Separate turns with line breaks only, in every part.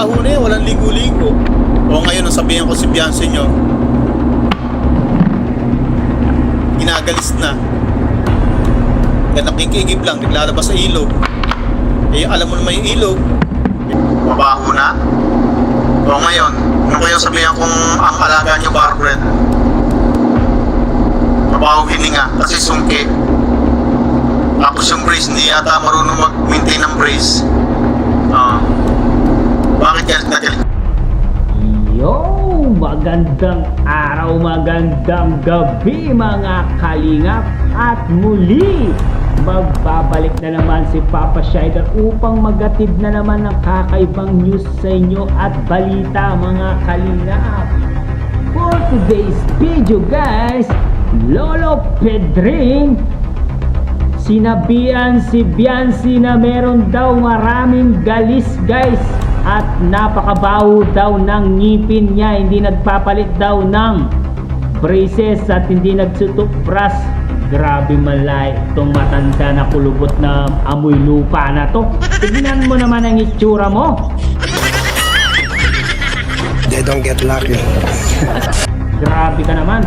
mabaho na eh, walang ligo-ligo. O ngayon, nasabihan ko si Beyonce nyo, ginagalis na. Kaya nakikigib lang, naglalabas sa ilog. Eh, alam mo naman yung ilog, mabaho na. O ngayon, nung kayo sabihan kong ang alaga nyo barbred, mabaho hininga kasi sungki. Tapos yung brace, hindi yata marunong mag-maintain ng brace. Bakit galit na galit?
Yo! Magandang araw, magandang gabi mga kalingap. At muli, magbabalik na naman si Papa Shider upang magatid na naman ng kakaibang news sa inyo at balita mga kalingap. For today's video guys, Lolo Pedring sinabihan si Beyonce na meron daw maraming galis guys at napakabaho daw ng ngipin niya, hindi nagpapalit daw ng braces at hindi nagtutupbrush. Grabe malay itong matanda na kulubot na amoy lupa na to. Tignan mo naman ang itsura mo.
They don't get lucky.
Grabe ka naman.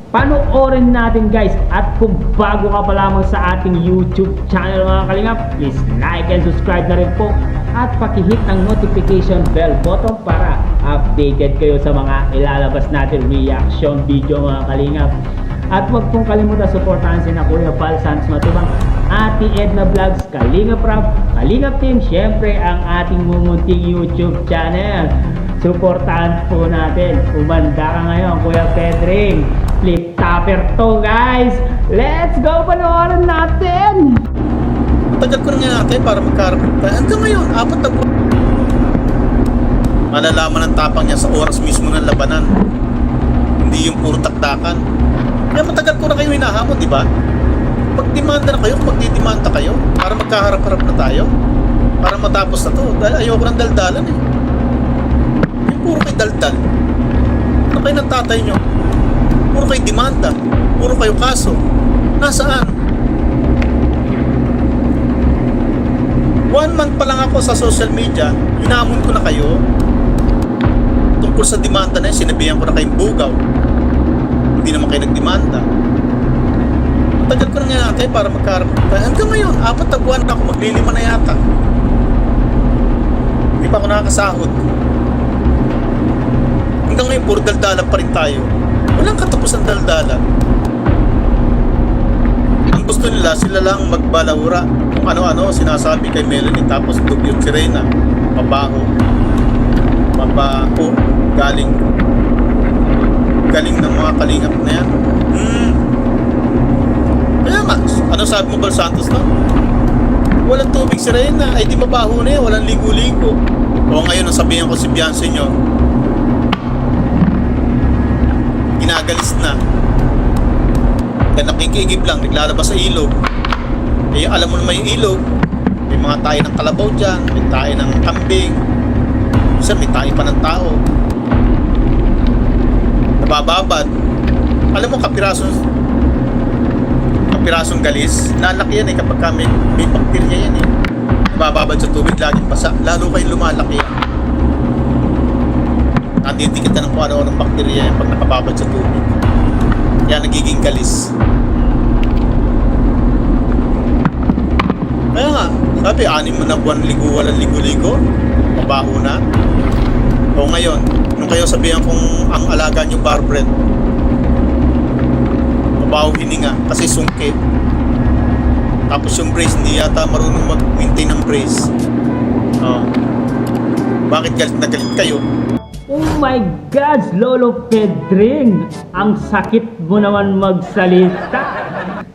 Panoorin natin guys, at kung bago ka pa lamang sa ating YouTube channel mga kalingap, please like and subscribe na rin po at pakihit ang notification bell button para updated kayo sa mga ilalabas natin reaction video mga kalingap. At huwag pong kalimutan suportahan si na Kuya Val Santos Matubang, Ate Edna Vlogs, Kalingap Rap, Kalingap Team, syempre ang ating mumunting YouTube channel. Suportahan po natin. Umanda ka ngayon Kuya Pedring, flip topper to guys. Let's go, panoorin natin.
Tagal ko na nga natin para magkaharap tayo. Hanggang ngayon, 4 na buwan. Malalaman ang tapang niya sa oras mismo ng labanan. Hindi yung puro takdakan. Kaya matagal ko na kayo hinahamon, di ba? Pagdemanda na kayo, magdidemanda kayo para magkaharap-harap na tayo. Para matapos na to. Dahil ayoko ng daldalan eh. Yung puro kayo daldal. Ano kayo ng tatay nyo? Puro kayo demanda. Puro kayo kaso. Nasaan? 1 month pa lang ako sa social media, hinamon ko na kayo tungkol sa demanda na yun. Sinabihan ko na kayong bugaw, hindi naman kayo nagdemanda. Tagal ko na nga natin para magkaharap tayo. Hanggang ngayon, 4 na buwan na ako, maglilima na yata, hindi pa ako nakakasahod. Hanggang ngayon puro daldalan pa rin tayo, walang katapos ang daldalan. Ang gusto nila, sila lang magbalahura kung ano-ano sinasabi kay Melanie, tapos dugyot si Reyna, mabaho, galing ng mga kalingap na yan. Kaya nga, ano sabi mo Val Santos na? Walang tubig si Reyna, ay di mabaho na yan, walang ligo-ligo. O ngayon, nasabihan ko si Beyonce nyo, ginagalis na. Kaya nakikigib lang, naglalabas sa ilog. Eh, alam mo naman yung ilog, may mga tayo ng kalabaw dyan, may tayo ng kambing, isa may tayo pa ng tao, nabababad. Alam mo, kapirasong galis, lalaki yan eh kapag may bakterya yan eh. Nabababad sa tubig, laging basa, lalo kayong lumalaki yan. Nandidikit na ng kung ano ng bakterya yan pag nakababad sa tubig. Kaya nagiging galis. Kaya nga, sabi, 6 na buwan walang ligo-ligo, mabaho na. O ngayon, nung kayo sabihan kong ang alaga nyo barbred, mabaho hininga kasi sungki. Tapos yung brace, hindi yata marunong mag-maintain ng brace. Bakit galit na galit kayo?
Oh my God, Lolo Pedring, ang sakit mo naman magsalita.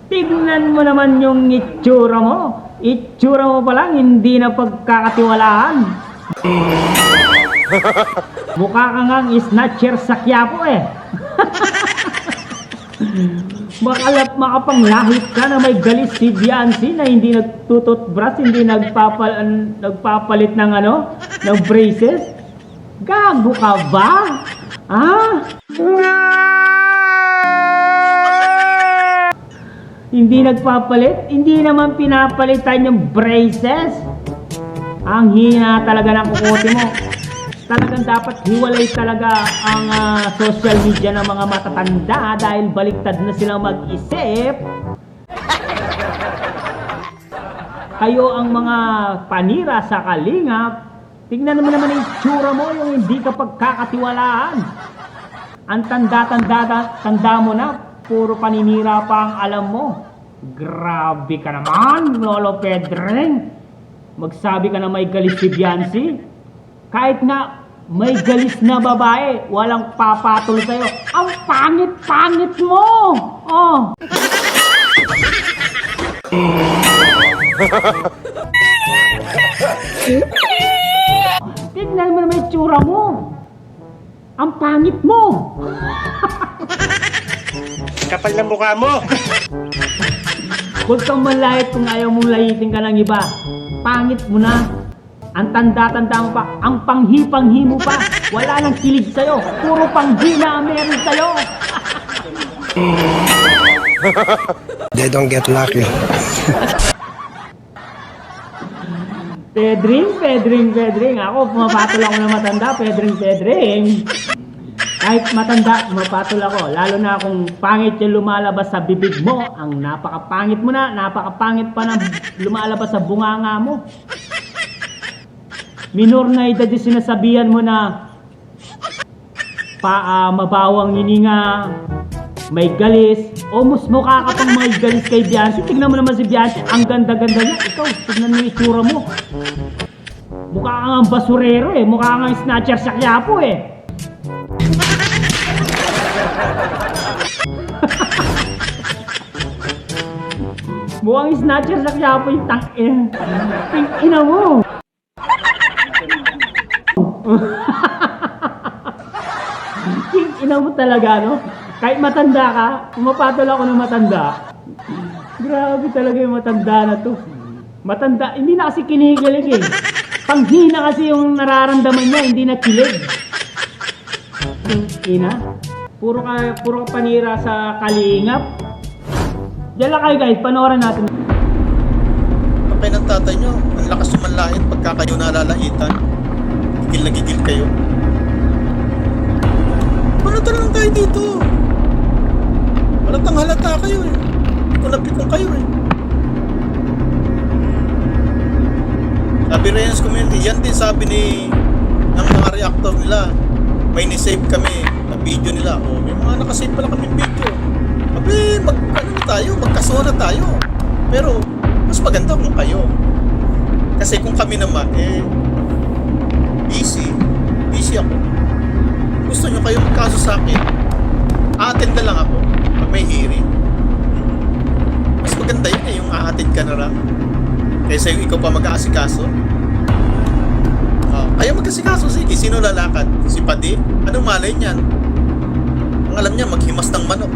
Tignan mo naman yung itsura mo. Itsura mo pa lang, hindi na pagkakatiwalaan. Mukha ka ngang snatcher sa Quiapo eh. Makapanglahit ka na may galis si Beyonce na hindi nagtututbrush, hindi nagpapalit ng ng braces. Gago ka ba? Hindi nagpapalit? Hindi naman pinapalitan yung braces? Ang hina talaga ng kukote mo. Talagang dapat hiwalay talaga ang social media ng mga matatanda dahil baliktad na silang mag-isip. Kayo ang mga panira sa kalingap. Tingnan naman yung itsura mo, yung hindi ka pagkakatiwalaan. Ang tanda mo na, puro paninira pa ang alam mo. Grabe ka naman, Lolo Pedring. Magsabi ka na may galis si Biancy. Kahit nga may galis na babae, walang papatol sa'yo. Ang pangit-pangit mo! Oh! Tignan mo naman yung tsura mo. Ang pangit mo.
Kapal na mukha mo!
Huwag kang malait kung ayaw mong layitin ka ng iba. Pangit mo na. Ang tanda-tanda mo pa. Ang panghi-panghi mo pa. Wala nang kilig sa'yo. Puro panghi na ang meron sa'yo.
They don't get lucky.
Pedring. Ako, pumapatol ako ng matanda. Pedring. Kahit matanda, pumapatol ako. Lalo na kung pangit yung lumalabas sa bibig mo. Ang napakapangit mo na. Napakapangit pa na lumalabas sa bunganga mo. Minor na edad yung sinasabihan mo na mabawang hininga, may galis. O mas mukha ka pang may galis kay Biancy. Tignan mo naman si Biancy. Ang ganda-ganda niya. Ikaw, tignan mo yung itsura mo. Mukha kang ang basurero eh. Mukha kang snatcher sa Quiapo eh. Mukhang snatcher sa Quiapo yung ina mo. Ina mo talaga, no? Kahit matanda ka, pumapatol ako ng matanda. Grabe talaga yung matanda na to. Matanda, hindi na kasi kinikilig eh. Panghina kasi yung nararamdaman niya, hindi na kilig. Ina, puro ka panira sa kalingap. Diyan lang kayo guys, panoorin natin.
Kapay ng tatay nyo, ang lakas sumanlait pagka kayo nalalaitan. Gigil na gigil kayo. Panatan lang tayo dito. Halatang halata kayo eh. Pikon kayo eh. Sabi Reyes Community, yan din sabi ng mga reactor nila. May nisave kami na video nila. O, may mga nakasave pala kami video. Sabi, magkasuha na tayo. Pero, mas maganda kung kayo. Kasi kung kami naman, busy ako. Gusto nyo kayo magkaso sa akin, a-attend na lang ako pag may hearing. Mas maganda yun yung a-attend ka na lang kaysa yung ikaw pa mag-aasikaso. Ayaw mag-aasikaso, sige, sino lalakad? Si Padi? Anong malay niyan? Ang alam niya, maghimas ng manok.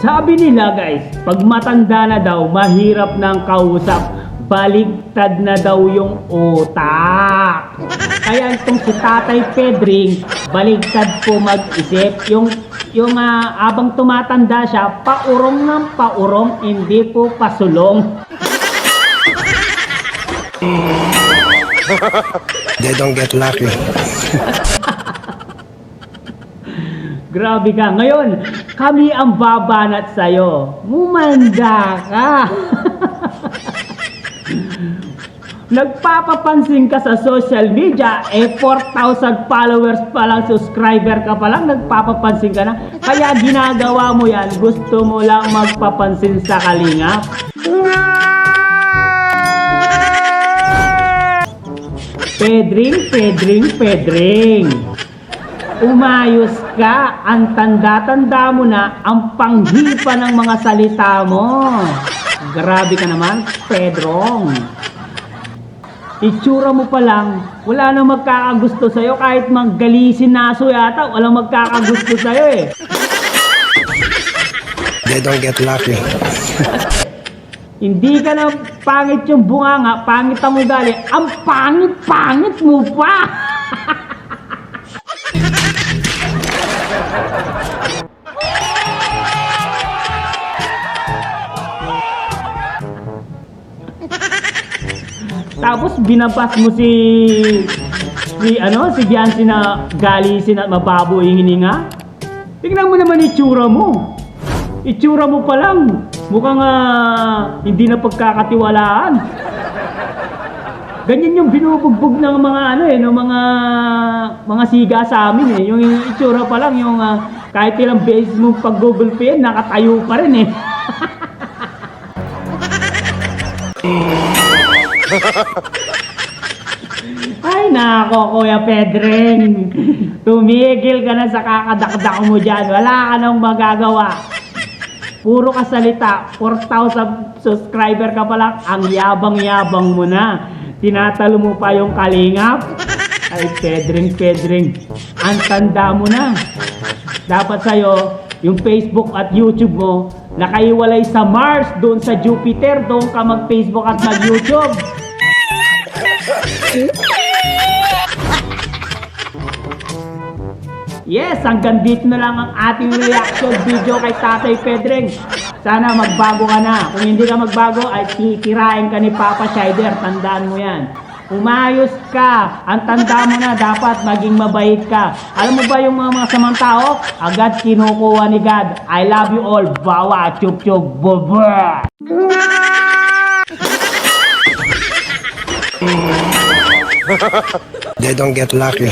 Sabi nila guys, pag matanda na daw, mahirap ng kausap. Baligtad na daw yung utak. Kaya itong si Tatay Pedring, baligtad po mag-isip. Yung abang tumatanda siya, paurong ng paurong, hindi po pasulong.
They don't get lucky.
Grabe ka. Ngayon, kami ang babanat sa'yo. Mumanda ka. Nagpapapansin ka sa social media, 4,000 followers pa lang, subscriber ka pa lang, nagpapapansin ka na. Kaya ginagawa mo yan, gusto mo lang magpapansin sa kalingap. Pedring. Umayos ka, ang tanda-tanda mo na, ang panghipa ng mga salita mo. Grabe ka naman, Pedrong. Itsura mo pa lang, wala nang magkakagusto sa'yo. Kahit maggalisin naso yata, walang magkakagusto sa'yo eh.
They don't get lucky.
Hindi ka na pangit yung bunganga, pangit ang ugali. Ang pangit mo pa! Tapos binabas mo si Biancy na galisin at mababoy yung hininga. Tingnan mo naman itsura mo. Itsura mo pa lang. Mukhang hindi na pagkakatiwalaan. Ganyan yung binubugbog ng mga ng mga siga sa amin eh. Yung itsura pa lang, yung kahit ilang beses mo pag Google Pay, nakatayo pa rin eh. Ay nako, Kuya Pedring. Tumigil ka na sa kakadakdak mo dyan. Wala ka nang magagawa. Puro ka salita. 4,000 subscriber ka pa lang. Ang yabang-yabang mo na. Tinatalo mo pa yung kalingap. Ay, Pedring. Ang tanda mo na. Dapat sa'yo, yung Facebook at YouTube mo, nakaiwalay sa Mars, doon sa Jupiter, doon ka mag-Facebook at mag-YouTube. Yes, hanggang dito na lang ang ating reaction video kay Tatay Pedring. Sana magbago ka na. Kung hindi ka magbago, ay kikirain ka ni Papa Shider. Tandaan mo yan. Umayos ka. Ang tanda mo na, dapat maging mabait ka. Alam mo ba yung mga samang tao? Agad kinukuha ni God. I love you all. Bawa, chup-chup, baba.
They don't get lucky.